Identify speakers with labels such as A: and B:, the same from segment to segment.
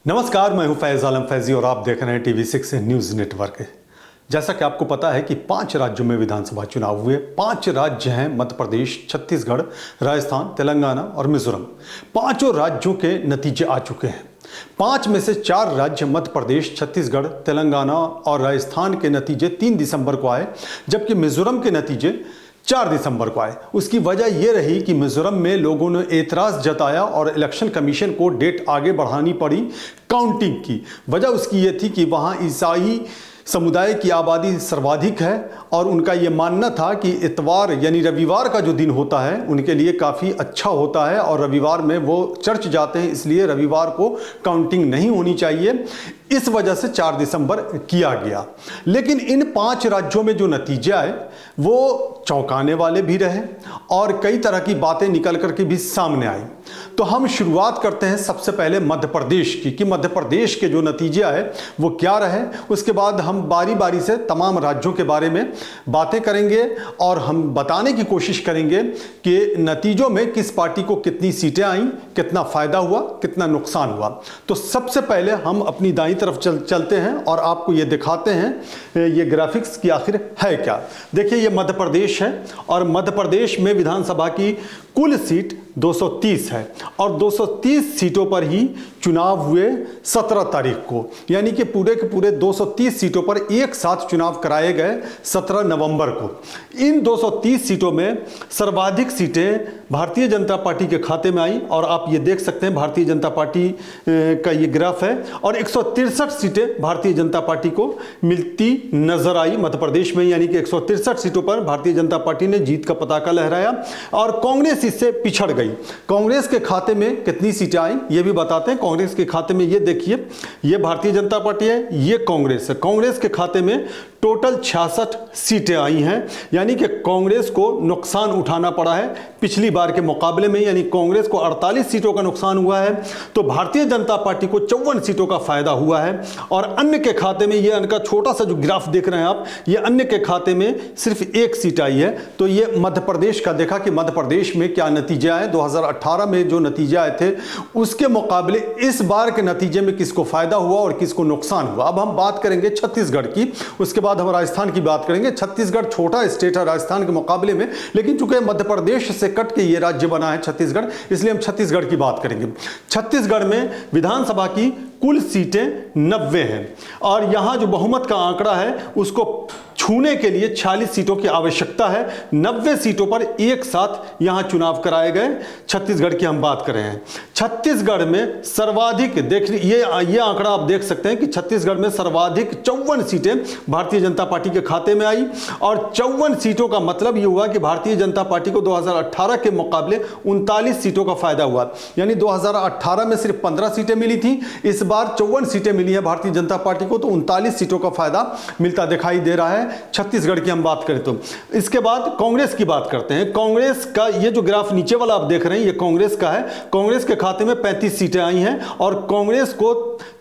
A: नमस्कार, मैं हूं फैज आलम फैजी और आप देख रहे हैं TV6 न्यूज़ नेटवर्क। जैसा कि आपको पता है कि 5 राज्यों में विधानसभा चुनाव हुए। 5 राज्य हैं मध्य प्रदेश, छत्तीसगढ़, राजस्थान, तेलंगाना और मिजोरम। पांचों राज्यों के नतीजे आ चुके हैं। 5 में से 4 राज्य मध्य प्रदेश, छत्तीसगढ़, तेलंगाना और राजस्थान के नतीजे 3 दिसंबर को आए, जबकि मिजोरम के नतीजे 4 दिसंबर को आए। उसकी वजह यह रही कि मिजोरम में लोगों ने एतराज़ जताया और इलेक्शन कमीशन को डेट आगे बढ़ानी पड़ी काउंटिंग की। वजह उसकी ये थी कि वहाँ ईसाई समुदाय की आबादी सर्वाधिक है और उनका ये मानना था कि इतवार यानी रविवार का जो दिन होता है उनके लिए काफ़ी अच्छा होता है और रविवार में वो चर्च जाते हैं, इसलिए रविवार को काउंटिंग नहीं होनी चाहिए। इस वजह से 4 दिसंबर किया गया। लेकिन इन 5 राज्यों में जो नतीजे आए वो चौंकाने वाले भी रहे और कई तरह की बातें निकल कर के भी सामने आई। तो हम शुरुआत करते हैं सबसे पहले मध्य प्रदेश की कि मध्य प्रदेश के जो नतीजे आए वो क्या रहे। उसके बाद हम बारी बारी से तमाम राज्यों के बारे में बातें करेंगे और हम बताने की कोशिश करेंगे कि नतीजों में किस पार्टी को कितनी सीटें आईं, कितना फ़ायदा हुआ, कितना नुकसान हुआ। तो सबसे पहले हम अपनी दाईं तरफ चलते हैं और आपको ये दिखाते हैं ये ग्राफिक्स की आखिर है क्या। देखिए, ये मध्य प्रदेश है और मध्य प्रदेश में विधानसभा की कुल सीट 230 है और 230 सीटों पर ही चुनाव हुए 17 तारीख को, यानी कि पूरे के पूरे 230 सीटों पर एक साथ चुनाव कराए गए 17 नवंबर को। इन 230 सीटों में सर्वाधिक सीटें भारतीय जनता पार्टी के खाते में आई और आप ये देख सकते हैं भारतीय जनता पार्टी का ये ग्राफ है और 163 सीटें भारतीय जनता पार्टी को मिलती नजर आई मध्य प्रदेश में, यानी कि 163 सीटों पर भारतीय जनता पार्टी ने जीत का पताका लहराया और कांग्रेस इससे पिछड़ गई। कांग्रेस के खाते में कितनी सीटें आई ये भी बताते हैं। कांग्रेस के खाते में ये देखिए, ये भारतीय जनता पार्टी है, ये कांग्रेस है। कांग्रेस के खाते में टोटल 66 सीटें आई हैं, यानी कि कांग्रेस को नुकसान उठाना पड़ा है पिछली बार के मुकाबले में, यानी कांग्रेस को 48 सीटों का नुकसान हुआ है तो भारतीय जनता पार्टी को 54 सीटों का फायदा हुआ है। और अन्य के खाते में, ये इनका छोटा सा जो ग्राफ देख रहे हैं आप, ये अन्य के खाते में सिर्फ 1 सीट आई है। तो ये मध्य प्रदेश का देखा कि मध्य प्रदेश में क्या नतीजे आए। 2018 में जो नतीजे आए थे उसके मुकाबले इस बार के नतीजे में किसको फायदा हुआ और किसको नुकसान हुआ। अब हम बात करेंगे छत्तीसगढ़ की, उसके बाद हम राजस्थान की बात करेंगे। छत्तीसगढ़ छोटा स्टेट है राजस्थान के मुकाबले में, लेकिन चूंकि मध्य प्रदेश से कट के ये राज्य बना है छत्तीसगढ़, इसलिए हम छत्तीसगढ़ की बात करेंगे। छत्तीसगढ़ में विधानसभा की कुल सीटें 90 हैं और यहां जो बहुमत का आंकड़ा है उसको छूने के लिए 46 सीटों की आवश्यकता है। 90 सीटों पर एक साथ यहां चुनाव कराए गए। छत्तीसगढ़ की हम बात कर रहे हैं। छत्तीसगढ़ में सर्वाधिक ये आंकड़ा आप देख सकते हैं कि छत्तीसगढ़ में सर्वाधिक 54 सीटें भारतीय जनता पार्टी के खाते में आई और 54 सीटों का मतलब ये हुआ कि भारतीय जनता पार्टी को 2018 के मुकाबले 39 सीटों का फायदा हुआ। यानी 2018 में सिर्फ 15 सीटें मिली थी, इस बार 54 सीटें मिली है भारतीय जनता पार्टी को, तो 39 सीटों का फायदा मिलता दिखाई दे रहा है। छत्तीसगढ़ की हम बात करें तो इसके बाद कांग्रेस की बात करते हैं। कांग्रेस का ये जो ग्राफ नीचे वाला आप देख रहे हैं ये कांग्रेस का है। कांग्रेस के खाते में 35 सीटें आई हैं और कांग्रेस को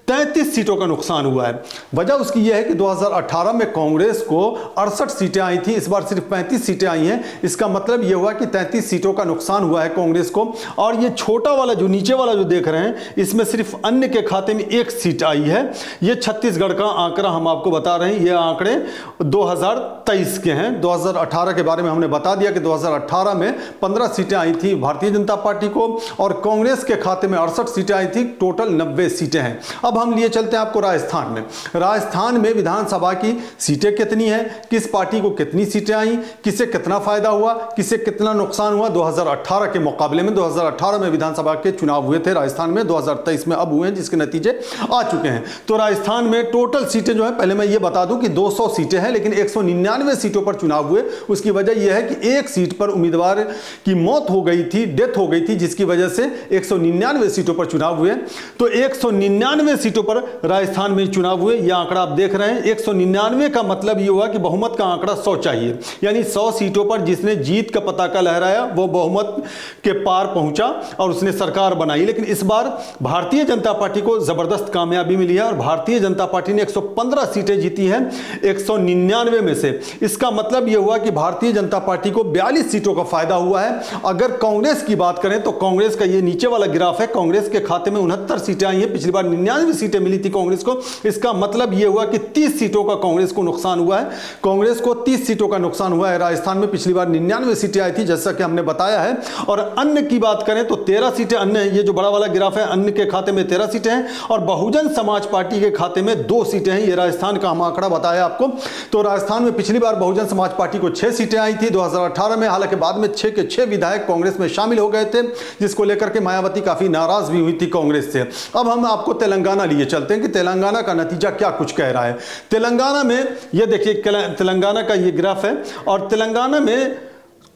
A: 33 सीटों का नुकसान हुआ है। वजह उसकी यह है कि 2018 में कांग्रेस को 68 सीटें आई थी, इस बार सिर्फ 35 सीटें आई हैं। इसका मतलब यह हुआ कि 33 सीटों का नुकसान हुआ है कांग्रेस को। और ये छोटा वाला जो नीचे वाला जो देख रहे हैं इसमें सिर्फ अन्य के खाते में 1 सीट आई है। ये छत्तीसगढ़ का आंकड़ा हम आपको बता रहे हैं। ये आंकड़े 2023 के हैं। 2018 के बारे में हमने बता दिया कि 2018 में 15 सीटें आई थी भारतीय जनता पार्टी को और कांग्रेस के खाते में 68 सीटें आई थी। टोटल 90 सीटें हैं। अब हम लिए चलते हैं आपको राजस्थान में। राजस्थान में विधानसभा की सीटें कितनी हैं, किस पार्टी को कितनी सीटें आई, किसे कितना फायदा हुआ, किसे कितना नुकसान हुआ। 2018 के मुकाबले में 2018 में विधानसभा के चुनाव हुए थे राजस्थान में, 2023 में अब हुए हैं जिसके नतीजे आ चुके हैं। तो राजस्थान में टोटल सीटें जो है, पहले मैं ये बता दूं कि 200 सीटें हैं लेकिन 199 सीटों पर चुनाव हुए। उसकी वजह यह है कि एक सीट पर उम्मीदवार की मौत हो गई थी, डेथ हो गई थी, जिसकी वजह से 199 सीटों पर चुनाव हुए। तो 199 सीटों पर राजस्थान में चुनाव हुए। यह आंकड़ा आप देख रहे हैं। 199 का मतलब यह हुआ कि बहुमत का आंकड़ा 100 चाहिए, यानी 100 सीटों पर जिसने जीत का पताका लहराया वो बहुमत के पार पहुंचा और उसने सरकार बनाई। लेकिन इस बार भारतीय जनता पार्टी को जबरदस्त कामयाबी मिली है और भारतीय जनता पार्टी ने 115 सीटें जीती हैं 199 में से। इसका मतलब यह हुआ कि भारतीय जनता पार्टी को 42 सीटों का फायदा हुआ है। अगर कांग्रेस की बात करें तो कांग्रेस का ये नीचे वाला ग्राफ है, कांग्रेस के खाते में 69 सीटें आई हैं, पिछली बार 99 99 सीटें मिली थी कांग्रेस को। इसका मतलब यह हुआ कि 30 सीटों का कांग्रेस को नुकसान हुआ है। कांग्रेस को 30 सीटों का नुकसान हुआ है। राजस्थान में पिछली बार 99 सीटें आई थी, जैसा कि हमने बताया है। और अन्य की बात करें तो 13 सीटें अन्य, ये जो बड़ा वाला ग्राफ है, अन्य के खाते में 13 सीटें हैं और बहुजन समाज पार्टी के खाते में 2 सीटें हैं। ये राजस्थान का हम आंकड़ा बताया आपको। तो राजस्थान में पिछली बार बहुजन समाज पार्टी को 6 सीटें आई थी 2018 में, हालांकि बाद में 6 के 6 विधायक कांग्रेस में शामिल हो गए थे, जिसको लेकर के मायावती काफी नाराज भी हुई थी कांग्रेस से। अब हम आपको तेलंगाना लिए चलते हैं कि तेलंगाना का नतीजा क्या कुछ कह रहा है। तेलंगाना में ये देखिए, तेलंगाना का ये ग्राफ है और तेलंगाना में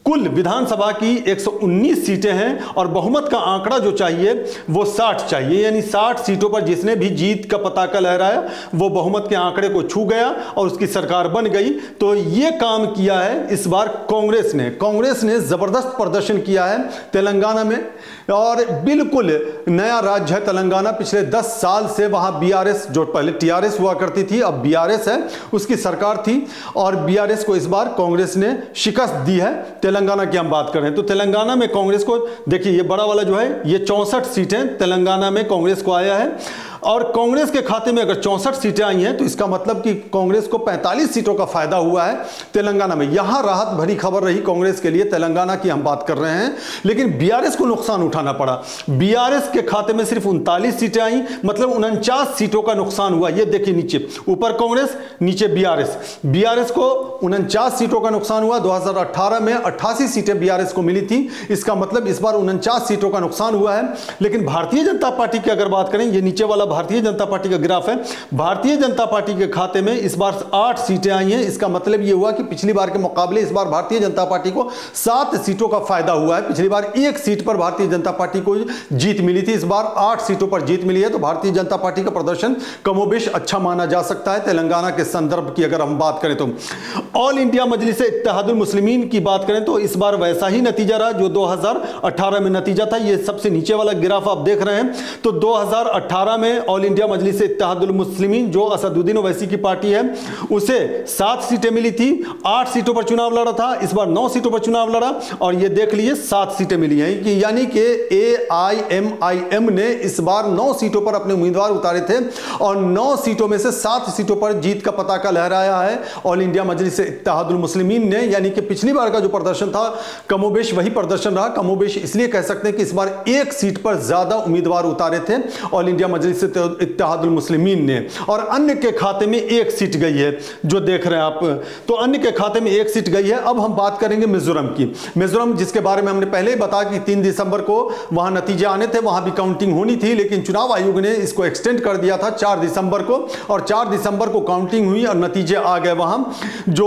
A: कुल विधानसभा की 119 सीटें हैं और बहुमत का आंकड़ा जो चाहिए वो 60 चाहिए, यानी 60 सीटों पर जिसने भी जीत का पताका लहराया वो बहुमत के आंकड़े को छू गया और उसकी सरकार बन गई। तो ये काम किया है इस बार कांग्रेस ने जबरदस्त प्रदर्शन किया है तेलंगाना में और बिल्कुल नया राज्य है तेलंगाना। पिछले 10 साल से वहां बीआरएस, जो पहले टीआरएस हुआ करती थी अब बीआरएस है, उसकी सरकार थी और बीआरएस को इस बार कांग्रेस ने शिकस्त दी है। तेलंगाना की हम बात करें तो तेलंगाना में कांग्रेस को देखिए, ये बड़ा वाला जो है ये 64 सीटें तेलंगाना में कांग्रेस को आया है और कांग्रेस के खाते में अगर 64 सीटें आई हैं तो इसका मतलब कि कांग्रेस को 45 सीटों का फायदा हुआ है तेलंगाना में। यहां राहत भरी खबर रही कांग्रेस के लिए, तेलंगाना की हम बात कर रहे हैं, लेकिन बीआरएस को नुकसान उठाना पड़ा। बीआरएस के खाते में सिर्फ 39 सीटें आई, मतलब 49 सीटों का नुकसान हुआ। ये देखिए नीचे, ऊपर कांग्रेस नीचे बीआरएस को 49 सीटों का नुकसान हुआ। 2018 में 88 सीटें बीआरएस को मिली थी, इसका मतलब इस बार 49 सीटों का नुकसान हुआ है। लेकिन भारतीय जनता पार्टी की अगर बात करें, ये नीचे वाला भारतीय जनता पार्टी का ग्राफ है, भारतीय जनता पार्टी के खाते में इस बार 8 सीटें आई हैं। इसका मतलब यह हुआ कि पिछली बार के मुकाबले इस बार भारतीय जनता पार्टी को 7 सीटों का फायदा हुआ है। पिछली बार 1 सीट पर भारतीय जनता पार्टी को जीत मिली थी, इस बार 8 सीटों पर जीत मिली है। तो भारतीय जनता पार्टी का प्रदर्शन कमोबेश अच्छा माना जा सकता है तेलंगाना के संदर्भ की अगर हम बात करें तो। ऑल इंडिया मजलिस इत्तेहादुल मुस्लिमीन की बात करें तो इस बार वैसा ही नतीजा रहा जो 2018 में नतीजा था। ये सबसे नीचे वाला ग्राफ आप देख रहे हैं। तो 2018 में ऑल इंडिया मजलिस इत्तेहादुल मुस्लिमीन, जो असदुद्दीन ओवैसी की पार्टी है, उसे 7 सीटें मिली थी, 8 सीटों पर चुनाव लड़ा था। इस बार 9 सीटों पर चुनाव लड़ा और ये देख लीजिए 7 सीटें मिली हैं कि यानी कि AIMIM ने इस बार 9 सीटों पर अपने उम्मीदवार उतारे थे और 9 सीटों में से 7 सीटों पर जीत का पताका लहराया है ऑल इंडिया मजलिस इत्तेहादुल मुस्लिमीन ने। यानी कि पिछली बार का जो प्रदर्शन था कमोबेश वही प्रदर्शन रहा। कमोबेश इसलिए कह सकते हैं कि इस बार 1 सीट पर ज्यादा उम्मीदवार उतारे थे ऑल इंडिया मजलिस इत्तेहादुल मुस्लिमीन ने और अन्य के खाते में 1 सीट गई है, जो देख रहे हैं आप। तो अन्य के खाते में 1 सीट गई है। अब हम बात करेंगे मिजोरम की। मिजोरम जिसके बारे में हमने पहले ही बताया कि 3 दिसंबर को वहां नतीजे आने थे, वहां भी काउंटिंग होनी थी, लेकिन चुनाव आयोग ने इसको एक्सटेंड कर दिया था 4 दिसंबर को और 4 दिसंबर को काउंटिंग हुई और नतीजे आ गए वहां। जो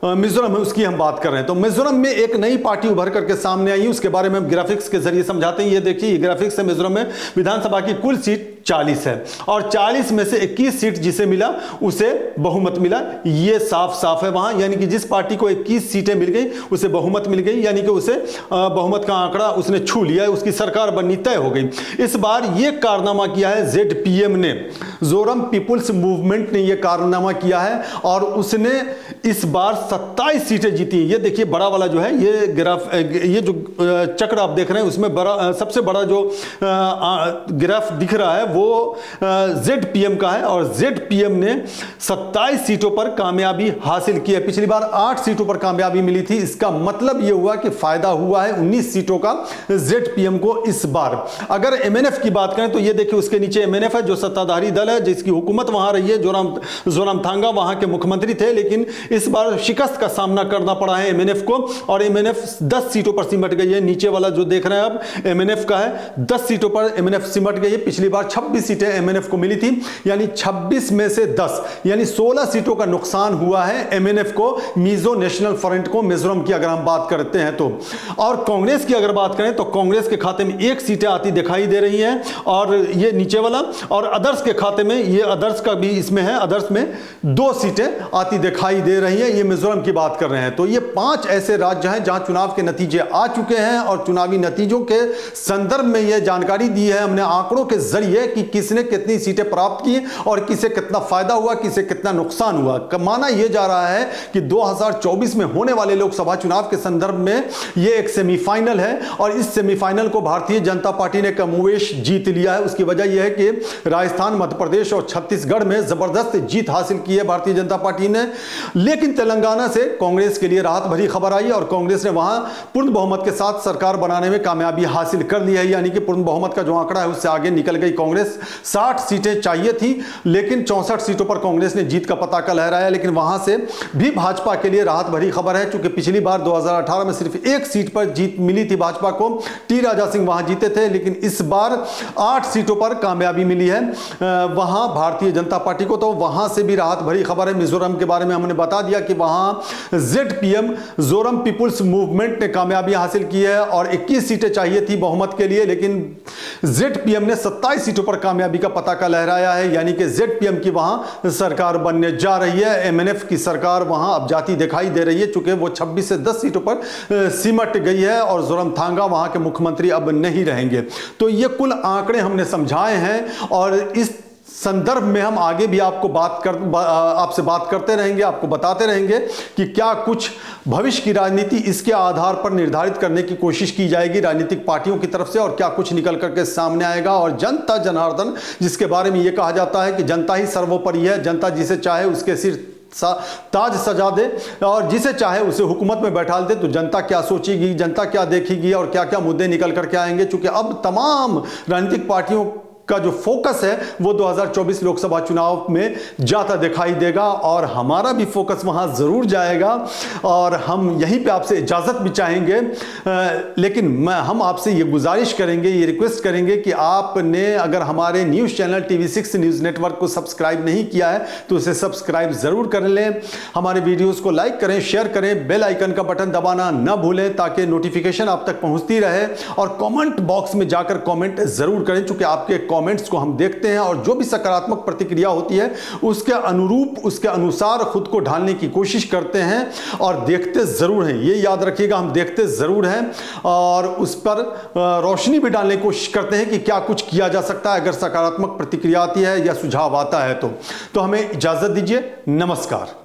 A: मिजोरम है उसकी हम बात कर रहे हैं। तो मिजोरम में एक नई पार्टी उभर करके सामने आई, उसके बारे में हम ग्राफिक्स के जरिए समझाते हैं। ये देखिए, ग्राफिक्स है मिजोरम में विधानसभा की कुल सीट 40 है और 40 में से 21 सीट जिसे मिला उसे बहुमत मिला। ये साफ साफ है वहां, यानी कि जिस पार्टी को 21 सीटें मिल गई उसे बहुमत मिल गई, यानी कि उसे बहुमत का आंकड़ा उसने छू लिया है, उसकी सरकार बननी तय हो गई। इस बार यह कारनामा किया है ZPM ने, जोरम पीपुल्स मूवमेंट ने यह कारनामा किया है और उसने इस बार 27 सीटें जीती। ये देखिए बड़ा वाला जो है ये ग्राफ, ये जो चक्र आप देख रहे हैं उसमें बड़ा, सबसे बड़ा जो ग्राफ दिख रहा है वो ZPM का है और ZPM ने 27 सीटों पर कामयाबी हासिल की है। पिछली बार 8 सीटों पर कामयाबी मिली थी। इसका मतलब यह हुआ कि फायदा हुआ है 19 सीटों का ZPM को इस बार। अगर MNF की बात करें तो ये देखिए उसके नीचे MNF है जो सत्ताधारी दल है, जिसकी हुकूमत वहां रही है। जोरामथांगा वहां के मुख्यमंत्री थे, लेकिन इस बार शिकस्त का सामना करना पड़ा है MNF को और MNF 10 सीटों पर सिमट गई है। नीचे वाला जो देख रहे हैं आप MNF का है, 10 सीटों पर MNF सिमट गई है। पिछली बार 26 सीटें MNF को मिली थी, यानी 26 में से 10 यानी 16 सीटों का नुकसान हुआ है MNF को, मिजो नेशनल फ्रंट को, मिजोरम की अगर हम बात करते हैं तो। और कांग्रेस की अगर बात करें तो कांग्रेस के खाते में 1 सीटें आती दिखाई दे रही हैं और ये नीचे वाला, और अदर्स के खाते में, ये अदर्स का भी इसमें है, अदर्स में 2 सीटें आती दिखाई दे रही है, ये मिजोरम की बात कर रहे हैं। तो ये 5 ऐसे राज्य हैं जहां चुनाव के नतीजे आ चुके हैं और चुनावी नतीजों के संदर्भ में यह जानकारी दी है हमने आंकड़ों के जरिए कि किसने कितनी सीटें प्राप्त की और किसे कितना फायदा हुआ, किसे कितना नुकसान हुआ। माना यह जा रहा है कि 2024 में होने वाले लोकसभा चुनाव के संदर्भ में यह एक सेमीफाइनल है और इस सेमीफाइनल को भारतीय जनता पार्टी ने कमोवेश जीत लिया है। उसकी वजह यह है कि राजस्थान, मध्य प्रदेश और छत्तीसगढ़ में जबरदस्त जीत हासिल की है भारतीय जनता पार्टी ने। लेकिन तेलंगाना से कांग्रेस के लिए राहत भरी खबर आई और कांग्रेस ने वहां पूर्ण बहुमत के साथ सरकार बनाने में कामयाबी हासिल कर ली है, यानी कि पूर्ण बहुमत का जो आंकड़ा है उससे आगे निकल गई कांग्रेस। 60 सीटें चाहिए थी लेकिन 64 सीटों पर कांग्रेस ने जीत का पताका लहराया। लेकिन वहां से भी भाजपा के लिए राहत भरी खबर है, क्योंकि पिछली बार 2018 में सिर्फ 1 सीट पर जीत मिली थी भाजपा को, टी राजा सिंह वहां जीते थे। लेकिन इस बार 8 सीटों पर कामयाबी मिली है वहां भारतीय जनता पार्टी को, तो वहां से भी राहत भरी खबर है। मिजोरम के बारे में हमने बता दिया कि वहां ZPM जोरम पीपुल्स मूवमेंट ने कामयाबी हासिल की है और 21 सीटें चाहिए थी बहुमत के लिए, लेकिन ZPM ने 27 सीटों पर कामयाबी का पताका लहराया है, यानी कि ZPM की वहां सरकार बनने जा रही है। MNF की सरकार वहां अब जाती दिखाई दे रही है, चूंकि वो 26 से 10 सीटों पर सिमट गई है और जोरमथांगा वहां के मुख्यमंत्री अब नहीं रहेंगे। तो ये कुल आंकड़े हमने समझाए हैं और इस संदर्भ में हम आगे भी आपसे बात करते रहेंगे, आपको बताते रहेंगे कि क्या कुछ भविष्य की राजनीति इसके आधार पर निर्धारित करने की कोशिश की जाएगी राजनीतिक पार्टियों की तरफ से और क्या कुछ निकल करके सामने आएगा। और जनता जनार्दन, जिसके बारे में यह कहा जाता है कि जनता ही सर्वोपरि है, जनता जिसे चाहे उसके सिर ताज सजा दे और जिसे चाहे उसे हुकूमत में बैठाल दे, तो जनता क्या सोचेगी, जनता क्या देखेगी और क्या क्या मुद्दे निकल करके आएंगे। क्योंकि अब तमाम राजनीतिक पार्टियों का जो फोकस है वो 2024 लोकसभा चुनाव में जाता दिखाई देगा और हमारा भी फोकस वहां जरूर जाएगा और हम यहीं पे आपसे इजाजत भी चाहेंगे। लेकिन हम आपसे ये गुजारिश करेंगे, ये रिक्वेस्ट करेंगे कि आपने अगर हमारे news channel TV6 news network को सब्सक्राइब नहीं किया है तो उसे सब्सक्राइब जरूर कर लें, हमारे वीडियोस को लाइक करें, शेयर करें, बेल आइकन का बटन दबाना न भूलें ताकि नोटिफिकेशन आप तक पहुंचती रहे और कमेंट बॉक्स में जाकर कमेंट जरूर करें, क्योंकि आपके कमेंट्स को हम देखते हैं और जो भी सकारात्मक प्रतिक्रिया होती है उसके अनुरूप, उसके अनुसार खुद को ढालने की कोशिश करते हैं और देखते जरूर हैं। ये याद रखिएगा, हम देखते जरूर हैं और उस पर रोशनी भी डालने की कोशिश करते हैं कि क्या कुछ किया जा सकता है अगर सकारात्मक प्रतिक्रिया आती है या सुझाव आता है तो हमें इजाजत दीजिए। नमस्कार।